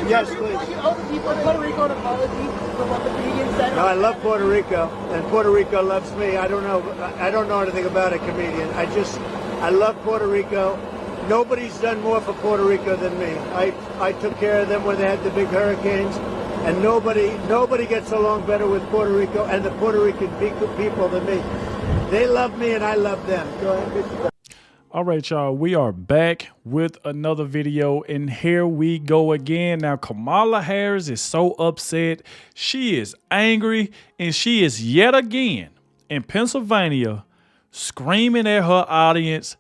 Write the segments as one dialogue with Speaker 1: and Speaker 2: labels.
Speaker 1: Yes, please.
Speaker 2: Will you owe the people in Puerto Rico an apology for what the comedian said?
Speaker 1: No, I love Puerto Rico, and Puerto Rico loves me. I don't know anything about a comedian. I love Puerto Rico. Nobody's done more for Puerto Rico than me. I took care of them when they had the big hurricanes, and nobody gets along better with Puerto Rico and the Puerto Rican people than me. They love me, and I love them. Go ahead.
Speaker 3: All right, y'all, we are back with another video, and here we go again. Now, Kamala Harris is so upset. She is angry, and she is yet again in Pennsylvania screaming at her audience.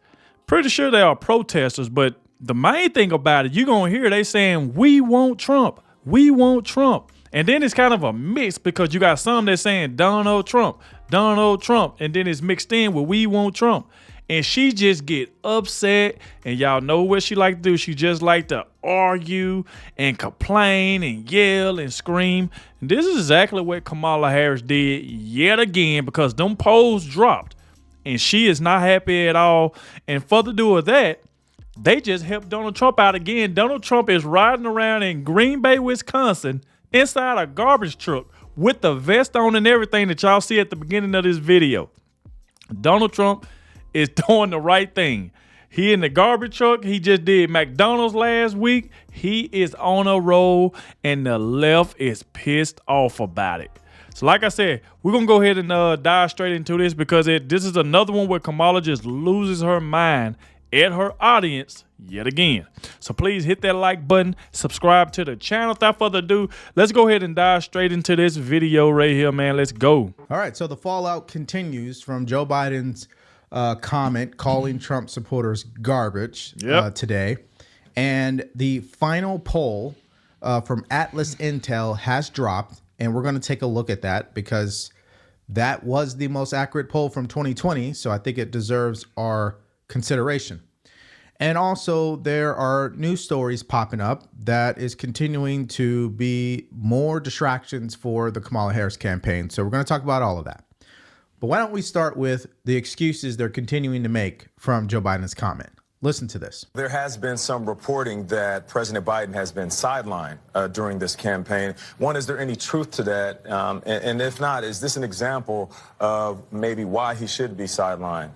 Speaker 3: Pretty sure they are protesters, but the main thing about it, you're going to hear they saying, "We want Trump. We want Trump." And then it's kind of a mix because you got some that's saying Donald Trump, and then it's mixed in with "We want Trump." And she just get upset, and y'all know what she like to do. She just like to argue and complain and yell and scream. And this is exactly what Kamala Harris did yet again, because them polls dropped, and she is not happy at all. And further do of that, they just helped Donald Trump out again. Donald Trump is riding around in Green Bay, Wisconsin, inside a garbage truck with the vest on and everything that y'all see at the beginning of this video. Donald Trump is doing the right thing. He in the garbage truck. He just did McDonald's last week. He is on a roll, and the left is pissed off about it. So like I said, we're going to go ahead and dive straight into this, because this is another one where Kamala just loses her mind at her audience yet again. So please hit that like button, subscribe to the channel. Without further ado, let's go ahead and dive straight into this video right here, man. Let's go.
Speaker 4: All right, so the fallout continues from Joe Biden's comment calling Trump supporters garbage today. And the final poll from Atlas Intel has dropped, and we're going to take a look at that because that was the most accurate poll from 2020. So I think it deserves our consideration. And also there are news stories popping up that is continuing to be more distractions for the Kamala Harris campaign. So we're going to talk about all of that. But why don't we start with the excuses they're continuing to make from Joe Biden's comment. Listen to this.
Speaker 5: There has been some reporting that President Biden has been sidelined during this campaign. One, is there any truth to that? And if not, is this an example of maybe why he should be sidelined?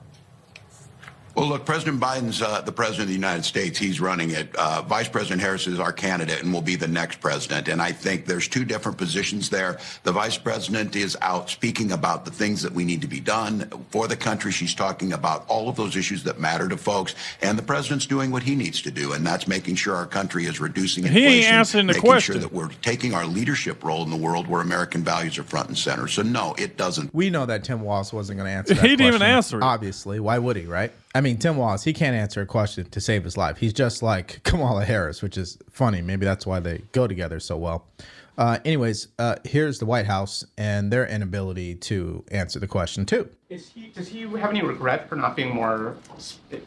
Speaker 6: Well, look, President Biden's the president of the United States. He's running it. Vice President Harris is our candidate and will be the next president. And I think there's two different positions there. The vice president is out speaking about the things that we need to be done for the country. She's talking about all of those issues that matter to folks. And the president's doing what he needs to do, and that's making sure our country is reducing inflation.
Speaker 3: He ain't answering the question.
Speaker 6: Making sure that we're taking our leadership role in the world where American values are front and center. So, no, it doesn't.
Speaker 4: We know that Tim Walz wasn't going to answer that
Speaker 3: He didn't
Speaker 4: question.
Speaker 3: even answer it.
Speaker 4: Obviously. Why would he, right? I mean, Tim Walz, he can't answer a question to save his life. He's just like Kamala Harris, which is funny. Maybe that's why they go together so well. Anyways, here's the White House and their inability to answer the question, too.
Speaker 7: Does he have any regret for not being more,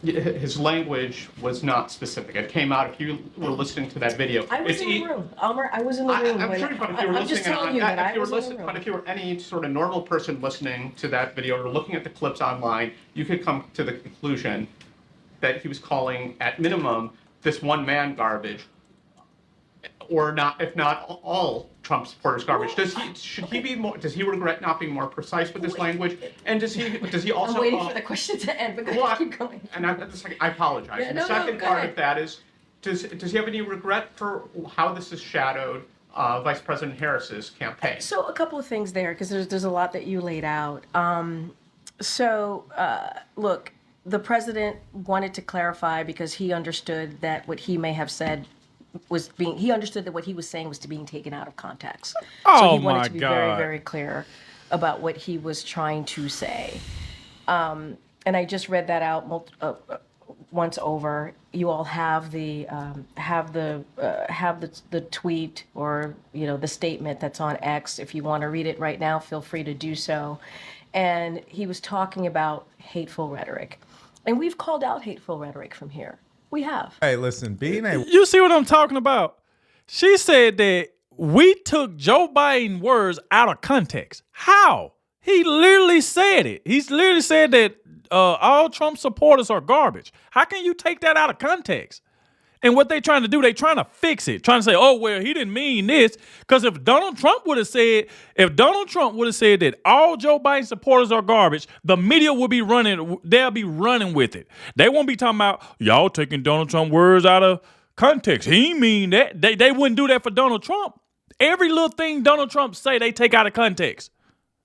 Speaker 7: his language was not specific. It came out, if you were listening to that video.
Speaker 8: I was in the room, Elmer, I was in the room.
Speaker 7: I'm sure, but if you were
Speaker 8: I'm just telling you that I was in the room.
Speaker 7: But if you were any sort of normal person listening to that video or looking at the clips online, you could come to the conclusion that he was calling, at minimum, this one man garbage, or not, if not all Trump supporters garbage. Should he be more? Does he regret not being more precise with his language? And does he also?
Speaker 8: I'm waiting for the question to end because I keep going.
Speaker 7: And I apologize.
Speaker 8: Yeah,
Speaker 7: And the second part of that is, does he have any regret for how this has shadowed Vice President Harris's campaign?
Speaker 8: So a couple of things there, because there's a lot that you laid out. Look, the president wanted to clarify because he understood that what he may have said he understood that what he was saying was being taken out of context. So he wanted to be very, very clear about what he was trying to say. And I just read that out once over. You all have the tweet, or the statement that's on X. If you want to read it right now, feel free to do so. And he was talking about hateful rhetoric, and we've called out hateful rhetoric from here. We have.
Speaker 4: Hey, listen,
Speaker 3: you see what I'm talking about? She said that we took Joe Biden's words out of context. How? He literally said it. He's literally said that all Trump supporters are garbage. How can you take that out of context? And what they trying to do, they trying to fix it, trying to say, oh, well, he didn't mean this. Because if Donald Trump would have said that all Joe Biden supporters are garbage, the media will be running, they'll be running with it. They won't be talking about, y'all taking Donald Trump words out of context. He ain't mean that. They wouldn't do that for Donald Trump. Every little thing Donald Trump say, they take out of context.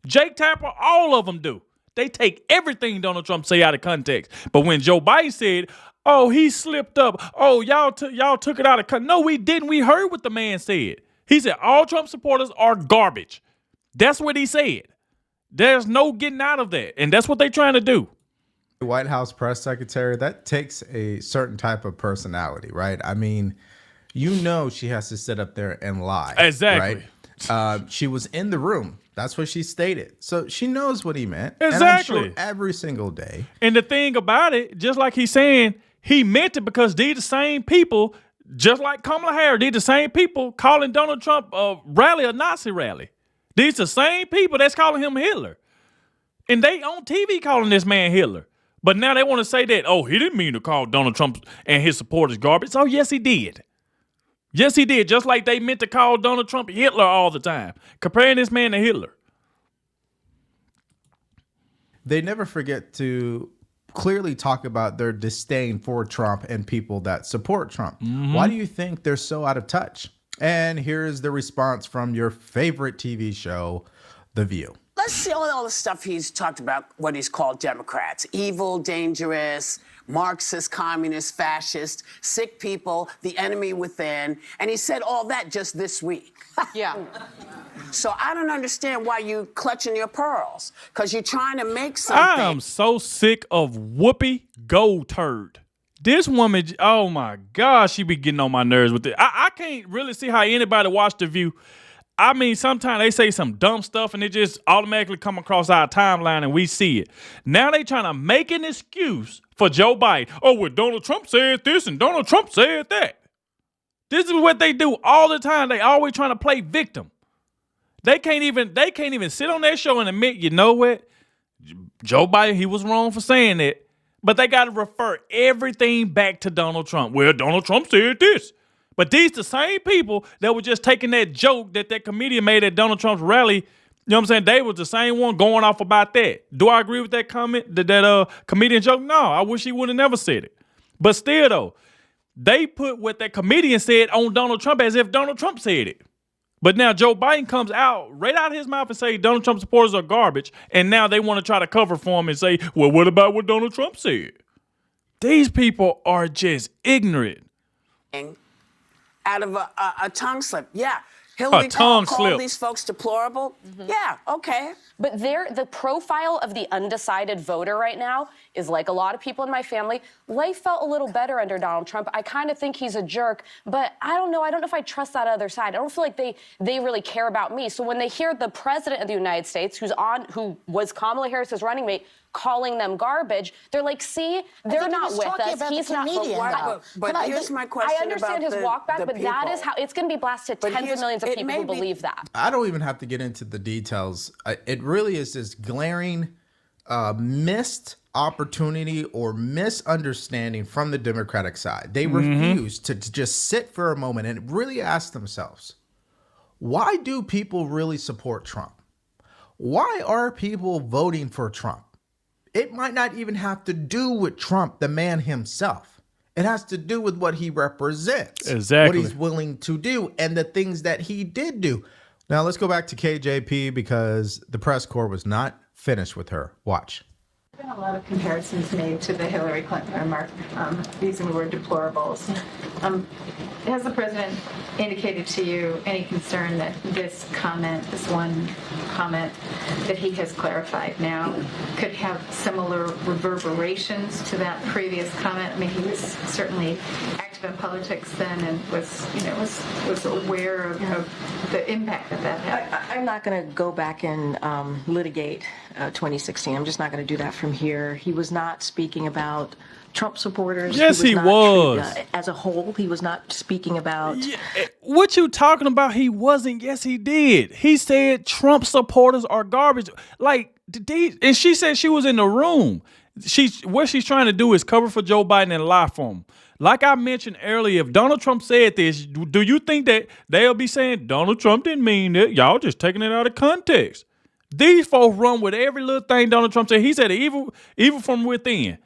Speaker 3: Jake Tapper, all of them do. They take everything Donald Trump say out of context. But when Joe Biden said, oh, he slipped up. Oh, y'all took it out of context. No, we didn't. We heard what the man said. He said all Trump supporters are garbage. That's what he said. There's no getting out of that. And that's what they're trying to do.
Speaker 4: The White House press secretary, that takes a certain type of personality, right? I mean, you know she has to sit up there and lie.
Speaker 3: Exactly.
Speaker 4: Right? She was in the room. That's what she stated. So she knows what he meant.
Speaker 3: Exactly.
Speaker 4: And I'm sure every single day.
Speaker 3: And the thing about it, just like he's saying, he meant it because these the same people, just like Kamala Harris, these the same people calling Donald Trump a rally, a Nazi rally. These the same people that's calling him Hitler. And they on TV calling this man Hitler. But now they want to say that, oh, he didn't mean to call Donald Trump and his supporters garbage. Oh, yes, he did. Yes, he did. Just like they meant to call Donald Trump Hitler all the time, comparing this man to Hitler.
Speaker 4: They never forget to clearly talk about their disdain for Trump and people that support Trump. Mm-hmm. Why do you think they're so out of touch? And here's the response from your favorite TV show, The View.
Speaker 9: Let's see all the stuff he's talked about, what he's called Democrats. Evil, dangerous, Marxist, communist, fascist, sick people, the enemy within. And he said all that just this week.
Speaker 10: Yeah.
Speaker 9: So I don't understand why you clutching your pearls, because you're trying to make something.
Speaker 3: I am so sick of Whoopi Goldberg. This woman, oh my gosh, she be getting on my nerves with it. I can't really see how anybody watch The View. I mean, sometimes they say some dumb stuff and it just automatically come across our timeline and we see it. Now they trying to make an excuse for Joe Biden. Oh, well, Donald Trump said this and Donald Trump said that. This is what they do all the time. They always trying to play victim. They can't even sit on their show and admit, you know what? Joe Biden, he was wrong for saying that. But they got to refer everything back to Donald Trump. Well, Donald Trump said this. But these the same people that were just taking that joke that comedian made at Donald Trump's rally. You know what I'm saying? They was the same one going off about that. Do I agree with that comment, that comedian joke? No, I wish he would have never said it. But still, though, they put what that comedian said on Donald Trump as if Donald Trump said it. But now Joe Biden comes out right out of his mouth and say Donald Trump supporters are garbage. And now they want to try to cover for him and say, well, what about what Donald Trump said? These people are just ignorant.
Speaker 9: Out of a tongue slip. Yeah. Hillary called these folks deplorable. Mm-hmm. Yeah, okay.
Speaker 10: But the profile of the undecided voter right now is like a lot of people in my family. Life felt a little better under Donald Trump. I kind of think he's a jerk, but I don't know. I don't know if I trust that other side. I don't feel like they really care about me. So when they hear the president of the United States, who was Kamala Harris's running mate, calling them garbage, they're like, see, they're not with us. He's not.
Speaker 9: But here's my question.
Speaker 10: I understand his walk back, but that is how it's going to be blasted to tens of millions of people who believe that.
Speaker 4: I don't even have to get into the details. It really is this glaring missed opportunity or misunderstanding from the Democratic side. They refuse to just sit for a moment and really ask themselves, why do people really support Trump? Why are people voting for Trump? It might not even have to do with Trump, the man himself. It has to do with what he represents,
Speaker 3: exactly
Speaker 4: what he's willing to do, and the things that he did do. Now, let's go back to KJP because the press corps was not finished with her. Watch.
Speaker 11: There's been a lot of comparisons made to the Hillary Clinton remark using the word deplorables. Has the president indicated to you any concern that this one comment that he has clarified now could have similar reverberations to that previous comment? I mean, he was certainly active in politics then and was aware of the impact that had.
Speaker 8: I'm not going to go back and litigate 2016. I'm just not going to do that from here. He was not speaking about Trump supporters.
Speaker 3: Yes, he was.
Speaker 8: As a whole, he was not speaking about...
Speaker 3: Yeah, what you talking about? He wasn't. Yes, he did. He said Trump supporters are garbage. Like, and she said she was in the room. what she's trying to do is cover for Joe Biden and lie for him. Like I mentioned earlier, if Donald Trump said this, do you think that they'll be saying Donald Trump didn't mean that? Y'all just taking it out of context. These folks run with every little thing Donald Trump said. He said evil from within.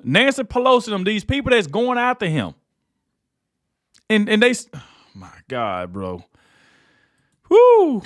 Speaker 3: Nancy Pelosi, them, these people that's going after him. And they, oh my God, bro. Woo.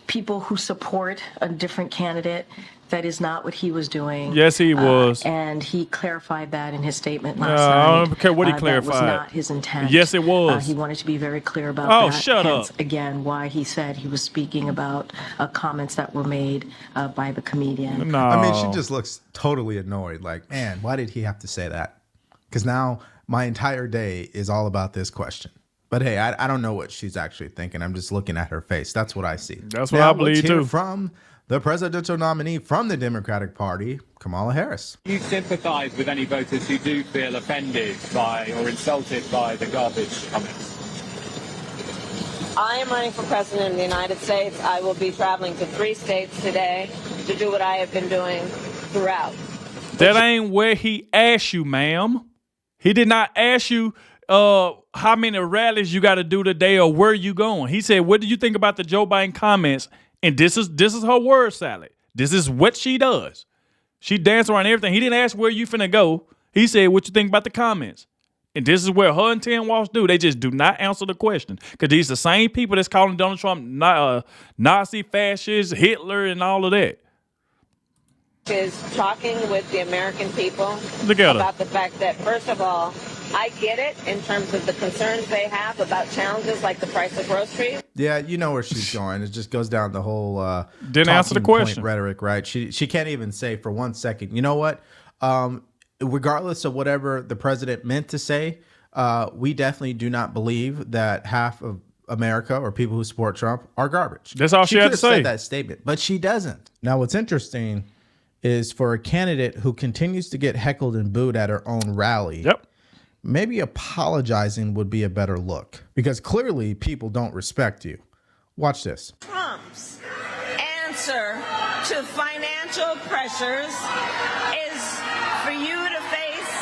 Speaker 8: People who support a different candidate, that is not what he was doing.
Speaker 3: Yes, he was.
Speaker 8: And he clarified that in his statement last night.
Speaker 3: I don't care what he clarified.
Speaker 8: That was not his intent.
Speaker 3: Yes, it was.
Speaker 8: He wanted to be very clear about that.
Speaker 3: Oh, shut up.
Speaker 8: Again, why he said he was speaking about comments that were made by the comedian.
Speaker 3: No.
Speaker 4: I mean, she just looks totally annoyed. Like, man, why did he have to say that? Because now my entire day is all about this question. But hey, I don't know what she's actually thinking. I'm just looking at her face. That's what I see.
Speaker 3: That's what I believe
Speaker 4: let's hear
Speaker 3: too.
Speaker 4: From the presidential nominee from the Democratic Party, Kamala Harris.
Speaker 12: Do you sympathize with any voters who do feel offended by or insulted by the garbage comments?
Speaker 13: I am running for president of the United States. I will be traveling to 3 states today to do what I have been doing throughout.
Speaker 3: That ain't where he asked you, ma'am. He did not ask you how many rallies you got to do today or where you going. He said, what do you think about the Joe Biden comments? And this is her word salad. This is what she does. She dances around everything. He didn't ask where you finna go. He said, what you think about the comments? And this is where her and Tim Walsh do. They just do not answer the question. Because these the same people that's calling Donald Trump Nazi, fascist, Hitler, and all of that.
Speaker 13: Is talking with the American people
Speaker 3: about
Speaker 13: the fact that, first of all, I get it in terms of the concerns they have about challenges like the price of groceries.
Speaker 4: Yeah, you know where she's going. It just goes down the whole
Speaker 3: didn't answer the question
Speaker 4: rhetoric, right? She can't even say for 1 second, you know what? Regardless of whatever the president meant to say, we definitely do not believe that half of America or people who support Trump are garbage.
Speaker 3: That's all she had to say.
Speaker 4: Said that statement, but she doesn't. Now, what's interesting is for a candidate who continues to get heckled and booed at her own rally.
Speaker 3: Yep.
Speaker 4: Maybe apologizing would be a better look because clearly people don't respect you. Watch this.
Speaker 13: Trump's answer to financial pressures is for you to face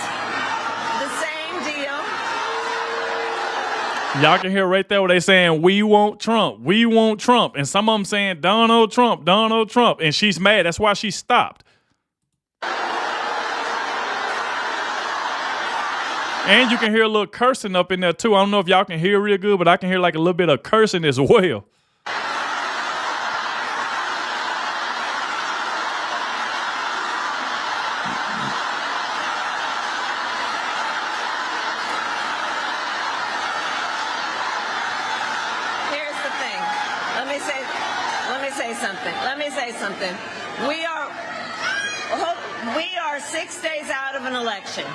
Speaker 13: the same deal.
Speaker 3: Y'all can hear right there where they saying, we want Trump, we want Trump. And some of them saying, Donald Trump, Donald Trump. And she's mad. That's why she stopped. And you can hear a little cursing up in there too. I don't know if y'all can hear real good, but I can hear like a little bit of cursing as well.
Speaker 13: Here's the thing. Let me say something. We are 6 days out of an election.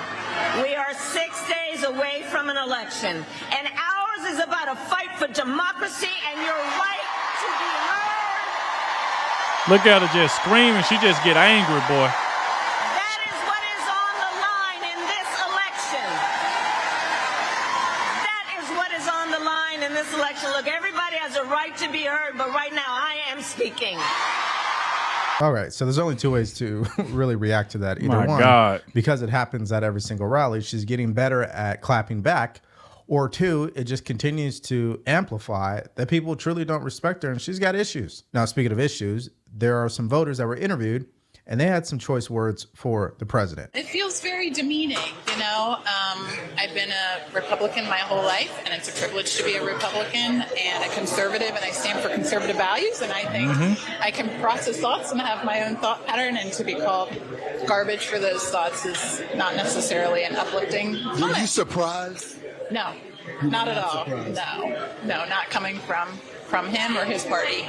Speaker 13: We are 6 days away from an election. And ours is about a fight for democracy and your right to be heard.
Speaker 3: Look at her just screaming. She just get angry, boy.
Speaker 13: That is what is on the line in this election. That is what is on the line in this election. Look, everybody has a right to be heard, but right now I am speaking.
Speaker 4: All right, so there's only 2 ways to really react to that. Either
Speaker 3: My
Speaker 4: one,
Speaker 3: God.
Speaker 4: because it happens at every single rally, she's getting better at clapping back, or 2, it just continues to amplify that people truly don't respect her and she's got issues. Now, speaking of issues, there are some voters that were interviewed and they had some choice words for the president.
Speaker 14: It feels very demeaning, you know. I've been a Republican my whole life, and it's a privilege to be a Republican and a conservative, and I stand for conservative values, and I think I can process thoughts and have my own thought pattern, and to be called garbage for those thoughts is not necessarily an uplifting comment.
Speaker 15: Were you surprised?
Speaker 14: No, not at all. No, not coming from him or his party.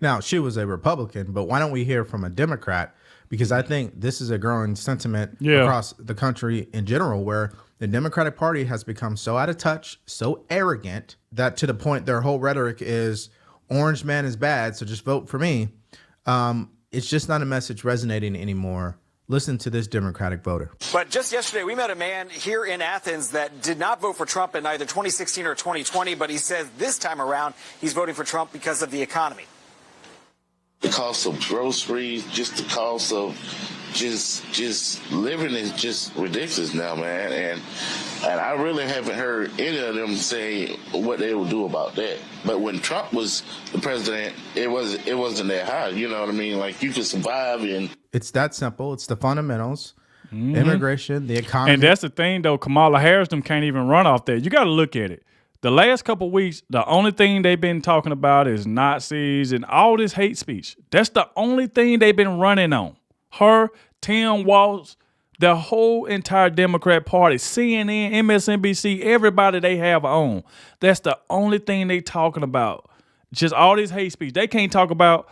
Speaker 4: Now, she was a Republican, but why don't we hear from a Democrat? Because I think this is a growing sentiment across the country in general, where the Democratic Party has become so out of touch, so arrogant, that to the point their whole rhetoric is orange man is bad, so just vote for me. It's just not a message resonating anymore. Listen to this Democratic voter.
Speaker 16: But just yesterday, we met a man here in Athens that did not vote for Trump in either 2016 or 2020, but he says this time around he's voting for Trump because of the economy.
Speaker 15: The cost of groceries, just the cost of just living is just ridiculous now, man. And I really haven't heard any of them say what they will do about that. But when Trump was the president, it wasn't that high. You know what I mean? Like, you could survive in.
Speaker 4: It's that simple. It's the fundamentals, immigration, the economy.
Speaker 3: And that's the thing, though. Kamala Harris them can't even run off that. You got to look at it. The last couple of weeks, the only thing they've been talking about is Nazis and all this hate speech. That's the only thing they've been running on. Her, Tim Walz, the whole entire Democrat Party, CNN, MSNBC, everybody they have on. That's the only thing they talking about. Just all this hate speech. They can't talk about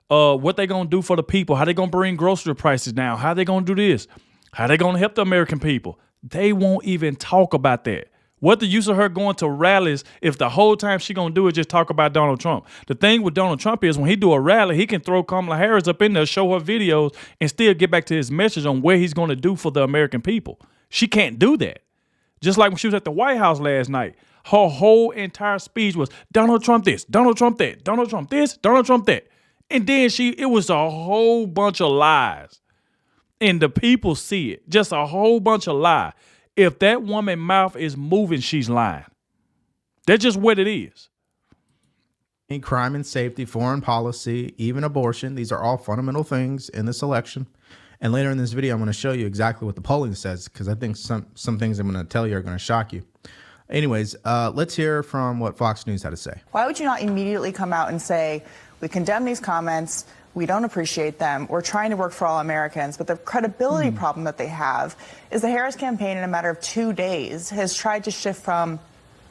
Speaker 3: what they going to do for the people, how they going to bring grocery prices down, how they going to do this, how they going to help the American people. They won't even talk about that. What the use of her going to rallies if the whole time she going to do is just talk about Donald Trump? The thing with Donald Trump is when he do a rally, he can throw Kamala Harris up in there, show her videos, and still get back to his message on what he's going to do for the American people. She can't do that. Just like when she was at the White House last night, her whole entire speech was Donald Trump this, Donald Trump that, Donald Trump this, Donald Trump that. And then it was a whole bunch of lies. And the people see it. Just a whole bunch of lies. If that woman's mouth is moving, she's lying. That's just what it is.
Speaker 4: In crime and safety, foreign policy, even abortion, these are all fundamental things in this election. And later in this video, I'm going to show you exactly what the polling says, because I think some things I'm going to tell you are going to shock you. Anyways, let's hear from what Fox News had to say.
Speaker 17: Why would you not immediately come out and say, we condemn these comments, we don't appreciate them, we're trying to work for all Americans, but the credibility problem that they have is the Harris campaign in a matter of 2 days has tried to shift from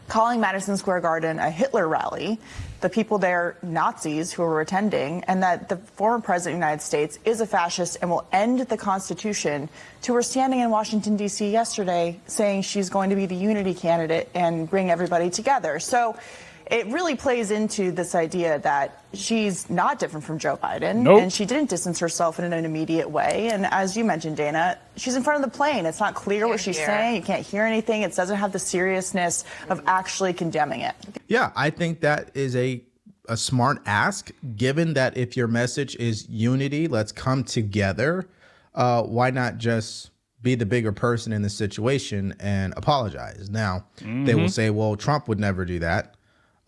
Speaker 17: calling Madison Square Garden a Hitler rally, the people there Nazis who were attending, and that the former president of the United States is a fascist and will end the Constitution, to her standing in Washington, D.C. yesterday saying she's going to be the unity candidate and bring everybody together. So it really plays into this idea that she's not different from Joe Biden.
Speaker 3: Nope.
Speaker 17: And she didn't distance herself in an immediate way. And as you mentioned, Dana, she's in front of the plane. It's not clear what she's saying. You can't hear anything. It doesn't have the seriousness of actually condemning it.
Speaker 4: Yeah, I think that is a smart ask, given that if your message is unity, let's come together, why not just be the bigger person in the situation and apologize? Now, they will say, well, Trump would never do that.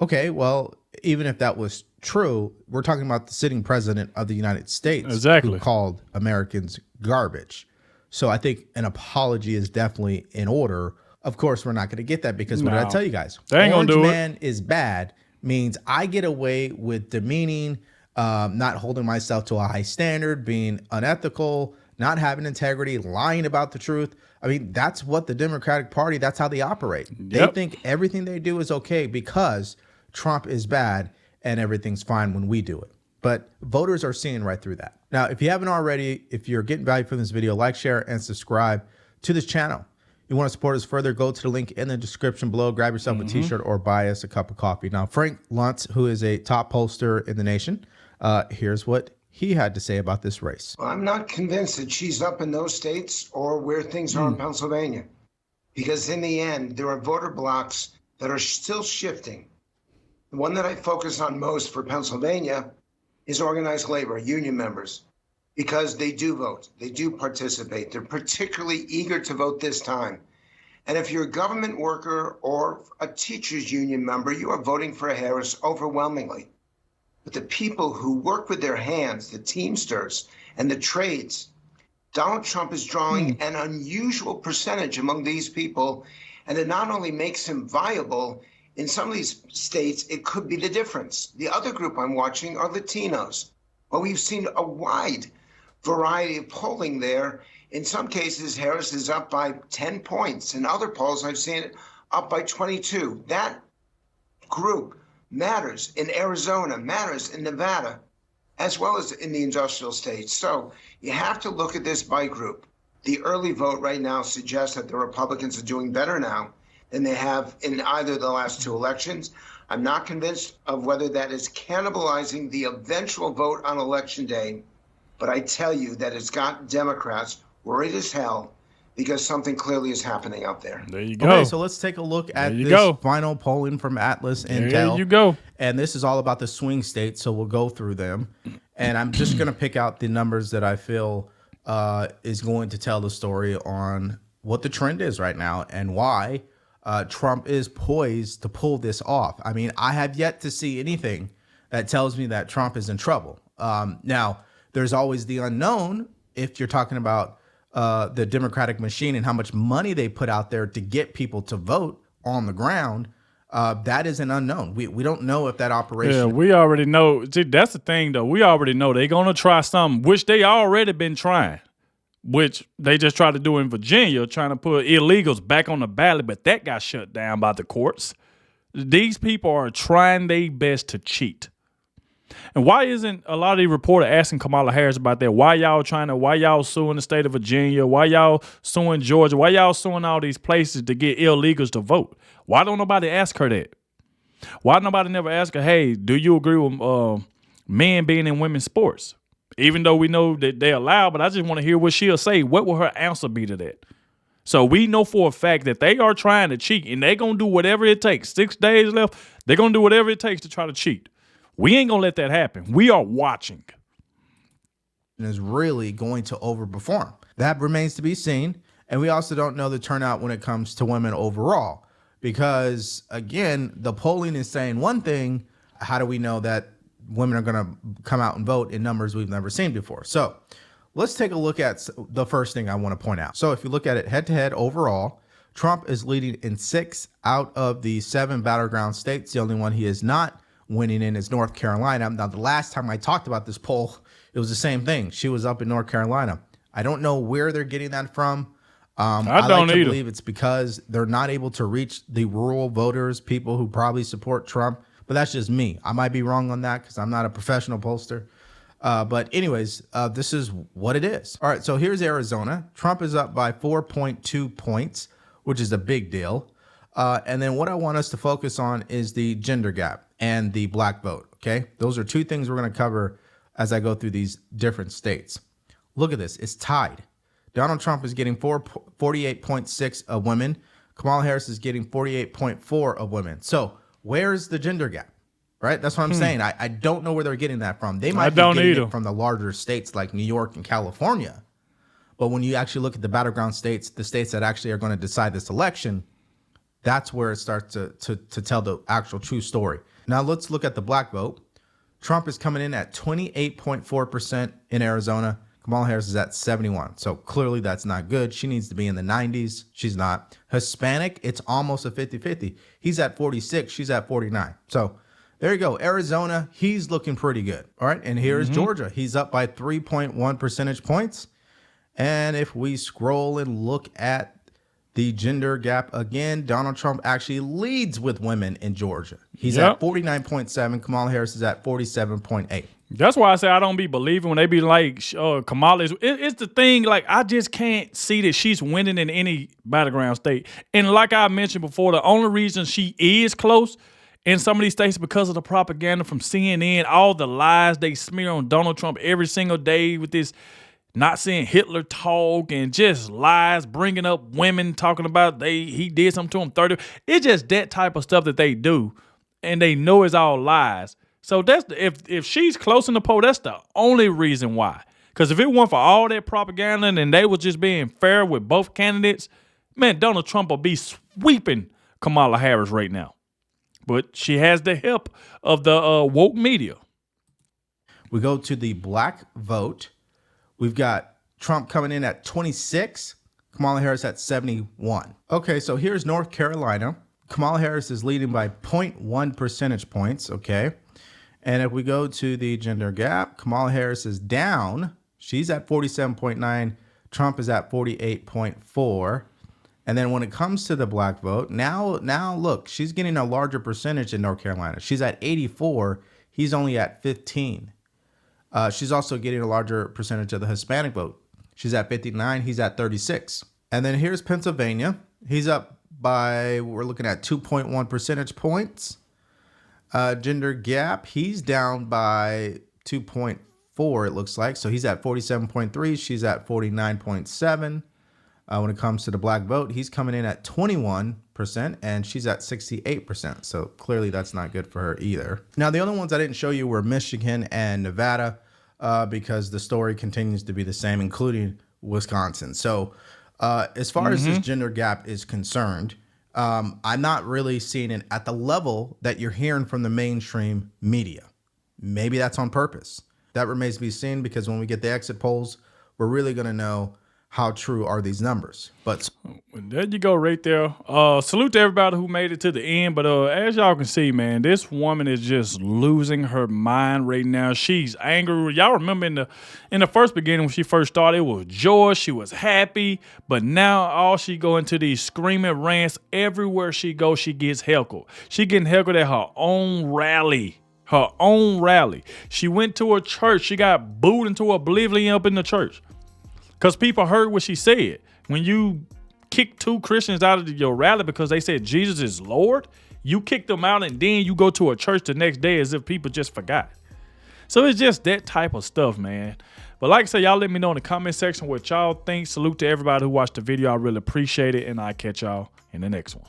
Speaker 4: Okay, well, even if that was true, we're talking about the sitting president of the United States who called Americans garbage. So I think an apology is definitely in order. Of course, we're not going to get that because what did I tell you guys?
Speaker 3: They ain't gonna do it.
Speaker 4: Man is bad means I get away with demeaning, not holding myself to a high standard, being unethical, not having integrity, lying about the truth. I mean, that's what the Democratic Party, that's how they operate. They think everything they do is okay because Trump is bad and everything's fine when we do it. But voters are seeing right through that. Now, if you haven't already, if you're getting value from this video, like, share, and subscribe to this channel. You want to support us further, go to the link in the description below, grab yourself a t-shirt or buy us a cup of coffee. Now, Frank Luntz, who is a top pollster in the nation, here's what he had to say about this race.
Speaker 18: Well, I'm not convinced that she's up in those states or where things are in Pennsylvania, because in the end, there are voter blocks that are still shifting. The one that I focus on most for Pennsylvania is organized labor, union members, because they do vote, they do participate. They're particularly eager to vote this time. And if you're a government worker or a teachers union member, you are voting for Harris overwhelmingly. But the people who work with their hands, the Teamsters and the trades, Donald Trump is drawing an unusual percentage among these people. And it not only makes him viable, in some of these states, it could be the difference. The other group I'm watching are Latinos. Well, we've seen a wide variety of polling there. In some cases, Harris is up by 10 points. In other polls, I've seen it up by 22. That group matters in Arizona, matters in Nevada, as well as in the industrial states. So you have to look at this by group. The early vote right now suggests that the Republicans are doing better now than they have in either of the last two elections. I'm not convinced of whether that is cannibalizing the eventual vote on Election Day, but I tell you that it's got Democrats worried as hell because something clearly is happening out there.
Speaker 3: There you go.
Speaker 4: Okay, so let's take a look at this final polling from Atlas Intel.
Speaker 3: There you go.
Speaker 4: And this is all about the swing states, so we'll go through them. And I'm just going to pick out the numbers that I feel is going to tell the story on what the trend is right now and why Trump is poised to pull this off. I mean, I have yet to see anything that tells me that Trump is in trouble. Now, there's always the unknown if you're talking about the Democratic machine and how much money they put out there to get people to vote on the ground. That is an unknown. We don't know if that operation.
Speaker 3: Yeah, we already know. See, that's the thing, though. We already know they're going to try something, which they already been trying, which they just tried to do in Virginia, trying to put illegals back on the ballot, but that got shut down by the courts. These people are trying their best to cheat. And why isn't a lot of these reporters asking Kamala Harris about that? Why y'all suing the state of Virginia? Why y'all suing Georgia? Why y'all suing all these places to get illegals to vote? Why don't nobody ask her that? Why nobody never ask her, hey, do you agree with men being in women's sports? Even though we know that they're allowed, but I just want to hear what she'll say. What will her answer be to that? So we know for a fact that they are trying to cheat, and they're going to do whatever it takes. 6 days left. They're going to do whatever it takes to try to cheat. We ain't going to let that happen. We are watching.
Speaker 4: And is really going to overperform. That remains to be seen. And we also don't know the turnout when it comes to women overall. Because, again, the polling is saying one thing. How do we know that women are going to come out and vote in numbers we've never seen before? So let's take a look at the first thing I want to point out. So if you look at it head-to-head overall, Trump is leading in 6 out of the 7 battleground states. The only one he is not winning in is North Carolina. Now, the last time I talked about this poll, it was the same thing. She was up in North Carolina. I don't know where they're getting that from. I like to believe it's because they're not able to reach the rural voters, people who probably support Trump. But that's just me. I might be wrong on that because I'm not a professional pollster. But anyways, this is what it is. All right, so here's Arizona. Trump is up by 4.2 points, which is a big deal. And then what I want us to focus on is the gender gap and the black vote, okay? Those are 2 things we're going to cover as I go through these different states. Look at this. It's tied. Donald Trump is getting 48.6 of women. Kamala Harris is getting 48.4 of women. So where's the gender gap, right? That's what I'm saying. I don't know where they're getting that from. They might be getting it from the larger states like New York and California. But when you actually look at the battleground states, the states that actually are going to decide this election, that's where it starts to tell the actual true story. Now let's look at the black vote. Trump is coming in at 28.4% in Arizona. Kamala Harris is at 71. So clearly that's not good. She needs to be in the 90s. She's not. Hispanic, it's almost a 50-50. He's at 46. She's at 49. So there you go. Arizona, he's looking pretty good. All right. And here's Georgia. He's up by 3.1 percentage points. And if we scroll and look at the gender gap again, Donald Trump actually leads with women in Georgia. He's at 49.7. Kamala Harris is at 47.8.
Speaker 3: That's why I say I don't be believing when they be like, Kamala is. It's the thing, like, I just can't see that she's winning in any battleground state. And like I mentioned before, the only reason she is close in some of these states is because of the propaganda from CNN, all the lies they smear on Donald Trump every single day with this not seeing Hitler talk and just lies, bringing up women, talking about he did something to him 30. It's just that type of stuff that they do, and they know it's all lies. So that's if she's close in the poll, that's the only reason why. Because if it weren't for all that propaganda and they was just being fair with both candidates, man, Donald Trump will be sweeping Kamala Harris right now. But she has the help of the woke media.
Speaker 4: We go to the black vote. We've got Trump coming in at 26, Kamala Harris at 71. Okay, so here's North Carolina. Kamala Harris is leading by 0.1 percentage points, okay? And if we go to the gender gap, Kamala Harris is down. She's at 47.9. Trump is at 48.4. And then when it comes to the black vote, now look, she's getting a larger percentage in North Carolina. She's at 84. He's only at 15. She's also getting a larger percentage of the Hispanic vote. She's at 59. He's at 36. And then here's Pennsylvania. He's up by, we're looking at 2.1 percentage points. Gender gap, he's down by 2.4, it looks like. So he's at 47.3. She's at 49.7. When it comes to the black vote, he's coming in at 21%, and she's at 68%. So clearly that's not good for her either. Now, the only ones I didn't show you were Michigan and Nevada. because the story continues to be the same, including Wisconsin. So as far as this gender gap is concerned, I'm not really seeing it at the level that you're hearing from the mainstream media. Maybe that's on purpose. That remains to be seen, because when we get the exit polls, we're really going to know how true are these numbers. But
Speaker 3: there you go right there. Salute to everybody who made it to the end. But as y'all can see, man, this woman is just losing her mind right now. She's angry. Y'all remember in the first beginning when she first started, it was joy. She was happy. But now all she go into these screaming rants. Everywhere she goes, she gets heckled. She getting heckled at her own rally. Her own rally. She went to a church. She got booed into oblivion up in the church. Because people heard what she said. When you kick 2 Christians out of your rally because they said Jesus is Lord, you kick them out and then you go to a church the next day as if people just forgot. So it's just that type of stuff, man. But like I said, y'all let me know in the comment section what y'all think. Salute to everybody who watched the video. I really appreciate it. And I'll catch y'all in the next one.